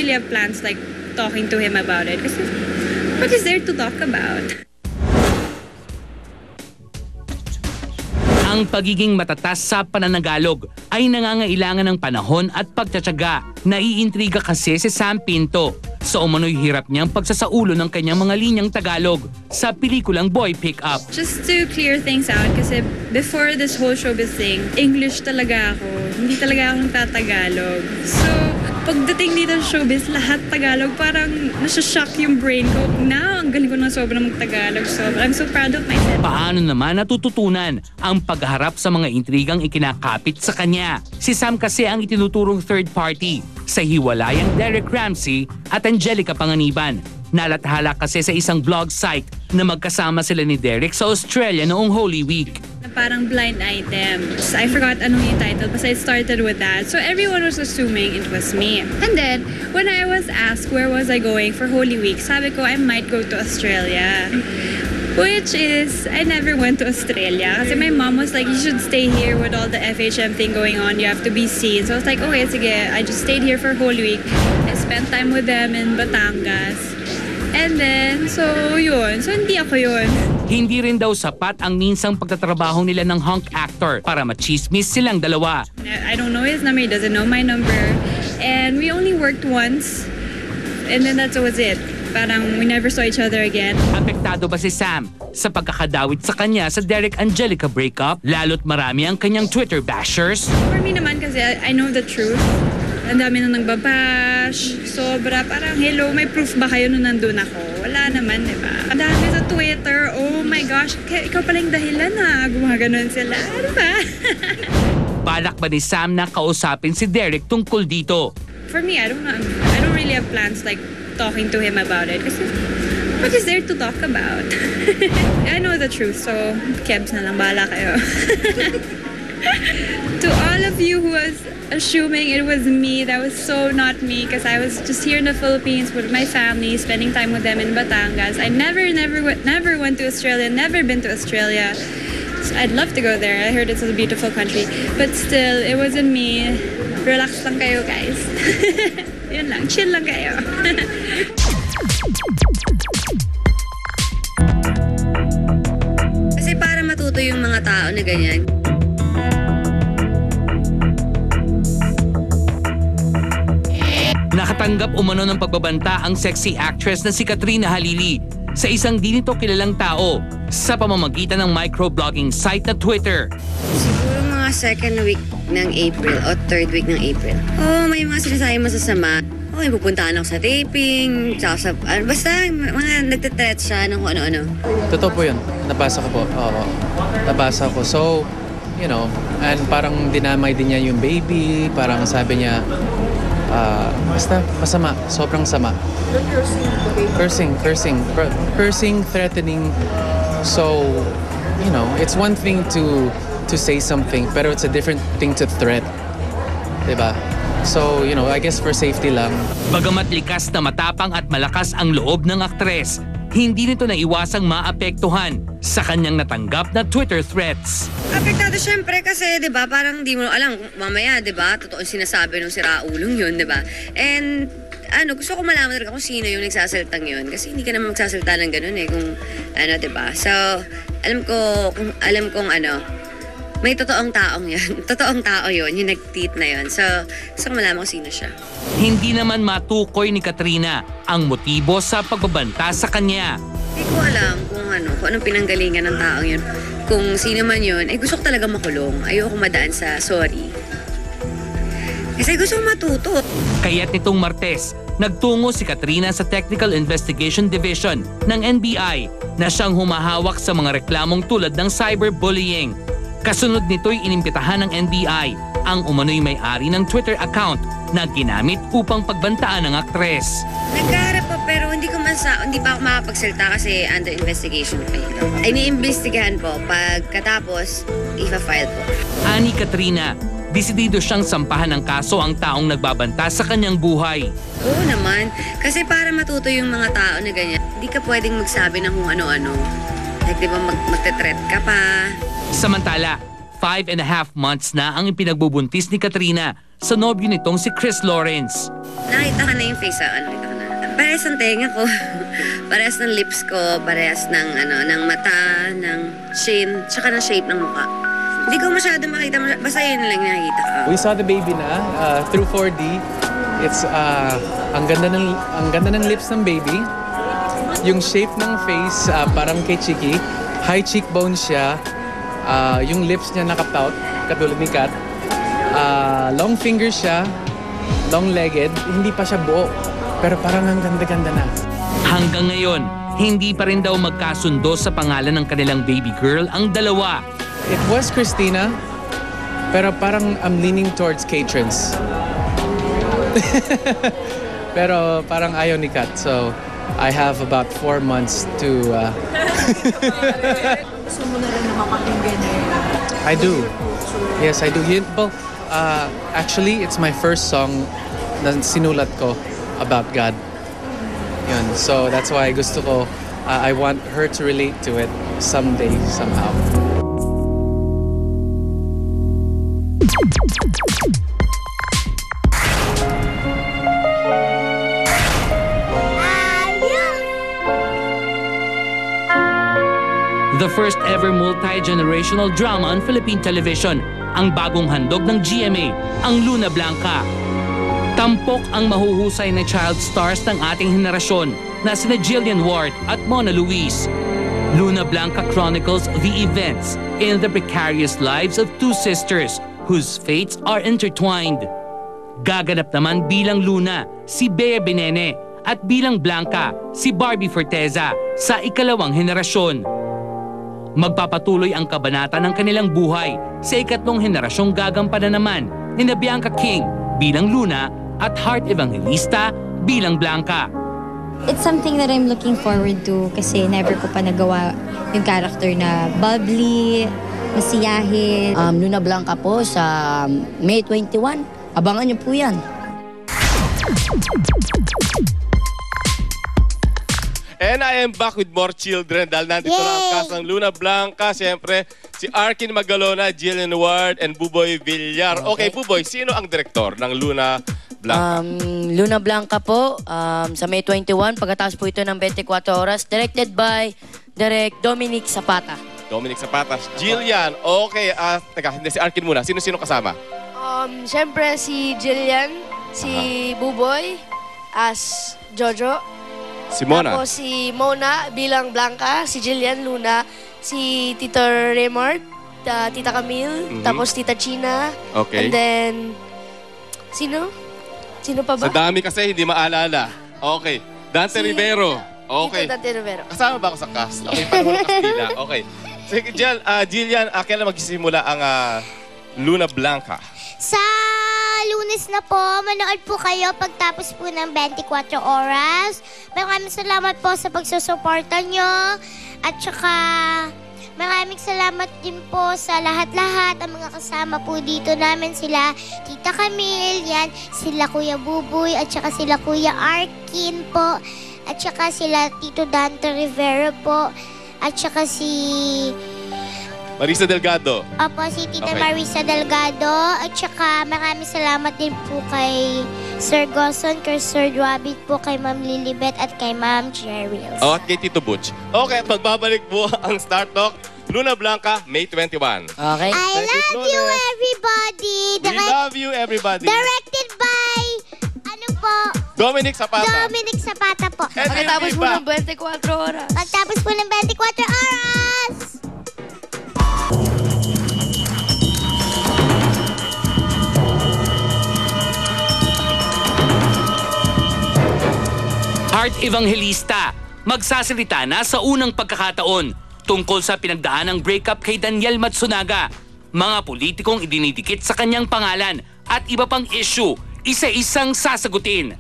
really have plans like talking to him about it. Kasi what is there to talk about? Ang pagiging matatas sa pananagalog ay nangangailangan ng panahon at pagtsatsaga. Naiintriga kasi si Sam Pinto sa umano'y hirap niyang pagsasaulo ng kanyang mga linyang Tagalog sa pelikulang Boy Pick Up. Just to clear things out, kasi before this whole showbiz thing, English talaga ako. Hindi talaga akong tatagalog. So, pagdating dito sa showbiz, lahat Tagalog, parang nasa-shock yung brain ko. Now, ang galing ko na sobrang mag-Tagalog. So, I'm so proud of myself. Paano naman natututunan ang pagharap sa mga intrigang ikinakapit sa kanya? Si Sam kasi ang itinuturong third party sa hiwalayang Derek Ramsey at Angelica Panganiban. Nalathala kasi sa isang blog site na magkasama sila ni Derek sa Australia noong Holy Week. Parang blind item. I forgot ano yung title, but I started with that. So everyone was assuming it was me. And then, when I was asked where was I going for Holy Week, sabi ko I might go to Australia. Which is, I never went to Australia. Kasi my mom was like, you should stay here with all the FHM thing going on. You have to be seen. So I was like, okay, sige. I just stayed here for Holy Week. I spent time with them in Batangas. And then, so yun. So hindi ako yun. Hindi rin daw sapat ang minsang pagtatrabaho nila ng hunk actor para machismis silang dalawa. I don't know his number. He doesn't know my number. And we only worked once. And then that was it. Parang we never saw each other again. Apektado ba si Sam sa pagkakadawit sa kanya sa Derek Angelica breakup? Lalo't marami ang kanyang Twitter bashers. For me naman kasi I know the truth. Ang dami na nagbabash. Sobra. Parang hello, may proof ba kayo nung nandun ako? Wala naman, di ba? Ang dami sa Twitter. Oh my gosh. Ikaw pala yung dahilan na gumaganon sila. Ano ba? Balak ba ni Sam na kausapin si Derek tungkol dito? For me, I don't know. I don't really have plans like talking to him about it. Kasi what is there to talk about? I know the truth, so Kebs na lang, bahala kayo. To all of you who was assuming it was me, that was so not me because I was just here in the Philippines with my family, spending time with them in Batangas. I never went to Australia, never been to Australia. So I'd love to go there. I heard it's a beautiful country. But still, it wasn't me. Relax lang kayo, guys. Yun lang, chill lang kayo. Kasi para matuto yung mga tao na ganyan. Nakatanggap umano ng pagbabanta ang sexy actress na si Katrina Halili sa isang di nito kilalang tao sa pamamagitan ng microblogging site na Twitter. Siguro mga second week ng April o third week ng April. May mga sinasabi masasama. May pupuntaan ako sa taping, basta mga nagtitreat siya ng kung ano-ano. Totoo po yun. Nabasa ko po. Oo. Nabasa ko. So, you know, and parang dinamay din niya yung baby. Parang sabi niya, basta masama. Sobrang sama. Cursing, threatening. So, you know, it's one thing to say something, pero it's a different thing to threat. Diba? So, you know, I guess for safety lang. Bagamat likas na matapang at malakas ang loob ng aktres, hindi nito naiwasang maapektuhan sa kanyang natanggap na Twitter threats. Apektado syempre kasi, di ba, parang di mo alam, mamaya, di ba, totoo sinasabi ng siraulong yun, di ba? And, gusto ko malaman rin kung sino yung nagsasaltang yun. Kasi hindi ka naman magsasalta ng ganun kung, di ba? So, alam kong may totoong taong yun. Totoong tao yun, yung nag-tweet na yun. So, gusto ko malaman kung sino siya. Hindi naman matukoy ni Katrina ang motibo sa pagbabanta sa kanya. Hindi ko alam kung anong pinanggalingan ng taong yun. Kung sino man yun, gusto ko talaga makulong. Ayoko madaan sa sorry. Kasi gusto ko matuto. Kaya't nitong Martes, nagtungo si Katrina sa Technical Investigation Division ng NBI na siyang humahawak sa mga reklamong tulad ng cyberbullying. Kasunod nito'y inimbitahan ng NBI ang umano'y may-ari ng Twitter account na ginamit upang pagbantaan ng aktres. Nagkaharap po pero hindi pa ako makapagsalita kasi under investigation pa ito. Iniimbestigahan po. Pagkatapos, ipa-file po. Ani Katrina, desidido siyang sampahan ng kaso ang taong nagbabanta sa kanyang buhay. Oo naman. Kasi para matuto yung mga tao na ganyan, hindi ka pwedeng magsabi ng kung ano-ano. Like, di ba, magte-threat ka pa. Samantala, 5.5 months na ang ipinagbubuntis ni Katrina sa nobyo nitong si Chris Lawrence. Nakita ka na yung face, nakita ka na. Parehas ng tenga ko, parehas ng lips ko, parehas ng, ng mata, ng chin, tsaka ng shape ng mukha. Hindi ko masyado makita, basta yun lang nakikita ko. We saw the baby na through 4D. It's ang ganda ng lips ng baby. Yung shape ng face parang kay Chiki. High cheekbone siya. Yung lips niya nakapout katulad ni Kat. Long fingers siya, long-legged. Hindi pa siya buo, pero parang ang ganda-ganda na. Hanggang ngayon, hindi pa rin daw magkasundo sa pangalan ng kanilang baby girl ang dalawa. It was Christina, pero parang I'm leaning towards Catrins. Pero parang ayaw ni Kat, so I have about 4 months to... Gusto mo na rin na mapakinggan I do. Yes, I do. Well, actually, it's my first song na sinulat ko about God. Yun. So that's why gusto ko, I want her to relate to it someday, somehow. The first ever multi-generational drama on Philippine television, ang bagong handog ng GMA, ang Luna Blanca. Tampok ang mahuhusay na child stars ng ating henerasyon na sina Jillian Ward at Mona Luis. Luna Blanca chronicles the events in the precarious lives of two sisters whose fates are intertwined. Gaganap naman bilang Luna si Bea Binene at bilang Blanca si Barbie Forteza sa ikalawang henerasyon. Magpapatuloy ang kabanata ng kanilang buhay sa ikatlong henerasyong gagampanan naman ni Bianca King bilang Luna at Heart Evangelista bilang Blanca. It's something that I'm looking forward to kasi never ko pa nagawa yung character na bubbly, masiyahin. Luna Blanca po sa May 21. Abangan niyo po yan. And I am back with more children dahil nandito na ang cast ng Luna Blanca. Siyempre, si Arkin Magalona, Jillian Ward, and Buboy Villar. Okay, Buboy, sino ang direktor ng Luna Blanca? Luna Blanca po sa May 21. Pagkatapos po ito ng 24 oras. Directed by Direk Dominic Zapata. Dominic Zapata. Jillian, okay. Teka, hindi si Arkin muna. Sino-sino kasama? Siyempre si Jillian, si Buboy as Jojo. Si Mona. Tapos si Mona bilang Blanca, si Jillian Luna, si Tito Raymond, Tita Camille, tapos Tita China. Okay. And then, sino? Sino pa ba? Sa dami kasi, hindi maalala. Okay. Dante Rivero. Okay. Tito Dante Rivero. Kasama ba ako sa cast? Okay, parang walang kastila. Okay. Sige, Jillian, kailan magsisimula ang Luna Blanca? Sa Lunes na po, manood po kayo pagtapos po ng 24 oras. Maraming salamat po sa pagsusuporta nyo. At saka maraming salamat din po sa lahat-lahat ang mga kasama po dito namin. Sila Tita Camille, yan, sila Kuya Buboy, at saka sila Kuya Arkin po. At saka sila Tito Dante Rivera po. At saka si... Marisa Delgado. Opo, si Tita Marisa Delgado. At saka maraming salamat din po kay Sir Goson, kay Sir Dwabit po, kay Ma'am Lilibet at kay Ma'am Cheryl. At kay Tito Butch. Okay, at magbabalik po ang Start Talk. Luna Blanca, May 21. Okay. I love you, everybody. We love you, everybody. Directed by, Dominic Zapata. Dominic Zapata po. Pagkatapos po ng 24 oras. Pagtapos po ng 24 oras. Heart Evangelista, magsasalita na sa unang pagkakataon tungkol sa pinagdaanang breakup kay Daniel Matsunaga, mga politikong idinidikit sa kanyang pangalan at iba pang issue, isa-isang sasagutin.